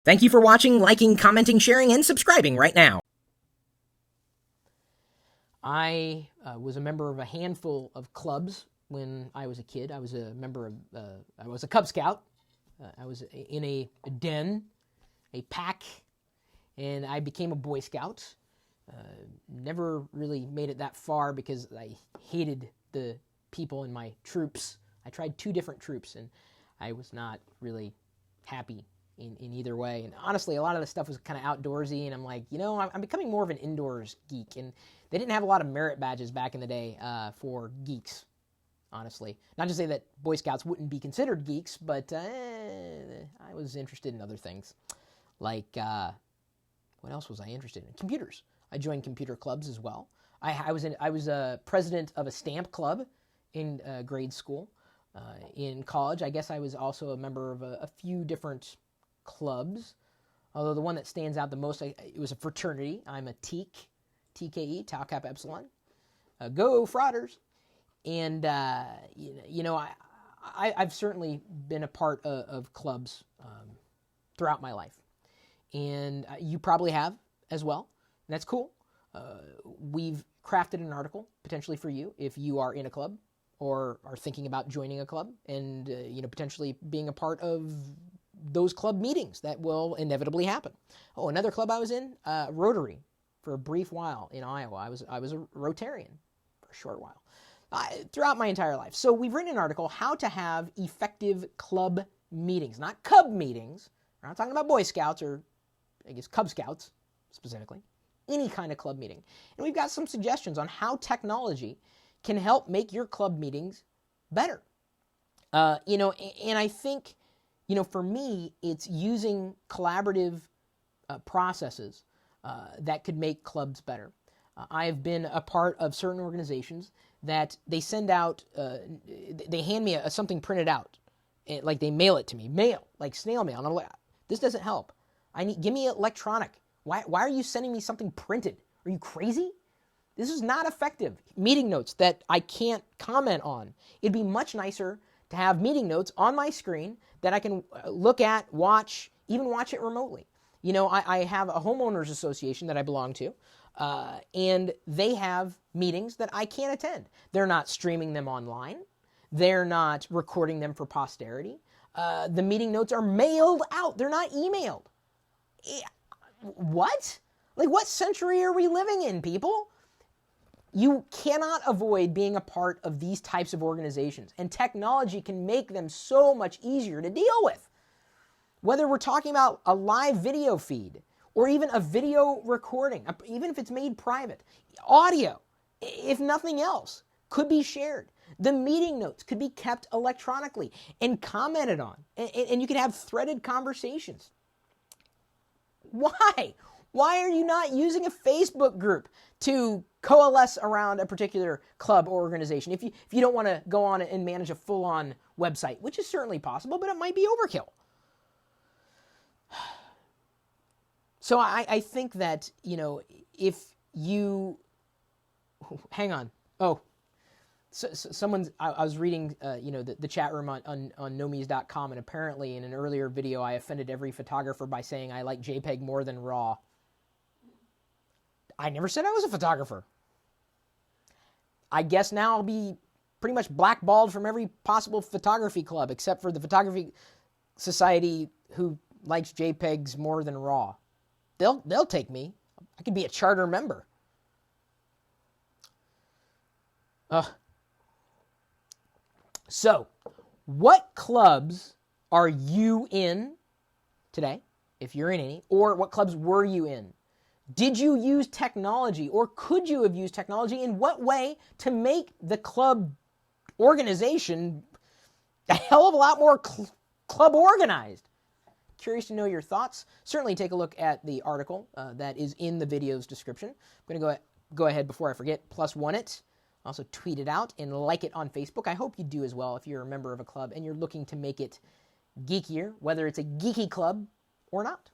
Thank you for watching, liking, commenting, sharing, and subscribing right now. I was a member of a handful of clubs when I was a kid. I was a member of, I was a Cub Scout. I was in a den, a pack, and I became a Boy Scout. Never really made it that far because I hated the people in my troops. I tried 2 different troops, and I was not really happy in either way. And honestly, a lot of the stuff was kind of outdoorsy, and I'm like, I'm becoming more of an indoors geek. And they didn't have a lot of merit badges back in the day for geeks, honestly. Not to say that Boy Scouts wouldn't be considered geeks, but I was interested in other things. Like, what else was I interested in? Computers. I joined computer clubs as well. I was a president of a stamp club in grade school. In college, I guess I was also a member of a few different clubs, although the one that stands out the most, it was a fraternity. I'm a TKE, Tau Kappa Epsilon. Go Frauders. And, I've certainly been a part of clubs throughout my life. And you probably have as well. And that's cool. We've crafted an article potentially for you if you are in a club or are thinking about joining a club and, potentially being a part of those club meetings that will inevitably happen. Oh, another club I was in, Rotary, for a brief while in Iowa. I was a Rotarian for a short while throughout my entire life. So we've written an article, how to have effective club meetings, not Cub meetings. We're not talking about Boy Scouts or, I guess, Cub Scouts specifically. Any kind of club meeting. And we've got some suggestions on how technology can help make your club meetings better. And I think, for me, it's using collaborative processes that could make clubs better. I've been a part of certain organizations that they send out, they hand me something printed out, like they mail it to me, like snail mail. And I'm like, this doesn't help. Give me electronic. Why are you sending me something printed? Are you crazy? This is not effective. Meeting notes that I can't comment on. It'd be much nicer to have meeting notes on my screen that I can look at, watch, even watch it remotely. I have a homeowners association that I belong to, and they have meetings that I can't attend. They're not streaming them online. They're not recording them for posterity. The meeting notes are mailed out. They're not emailed. What? Like, what century are we living in, people? You cannot avoid being a part of these types of organizations, and technology can make them so much easier to deal with. Whether we're talking about a live video feed or even a video recording, even if it's made private, audio, if nothing else, could be shared. The meeting notes could be kept electronically and commented on, and you could have threaded conversations. Why? Why are you not using a Facebook group to coalesce around a particular club or organization? If you don't want to go on and manage a full-on website, which is certainly possible, but it might be overkill. So I think that, if you... Hang on. Oh, so I was reading, the chat room on nomies.com, and apparently in an earlier video I offended every photographer by saying I like JPEG more than RAW. I never said I was a photographer. I guess now I'll be pretty much blackballed from every possible photography club except for the Photography Society who likes JPEGs more than RAW. They'll take me. I could be a charter member. So, what clubs are you in today, if you're in any, or what clubs were you in? Did you use technology, or could you have used technology? In what way to make the club organization a hell of a lot more club organized? Curious to know your thoughts. Certainly take a look at the article that is in the video's description. I'm going to go ahead before I forget, +1 it. Also tweet it out and like it on Facebook. I hope you do as well if you're a member of a club and you're looking to make it geekier, whether it's a geeky club or not.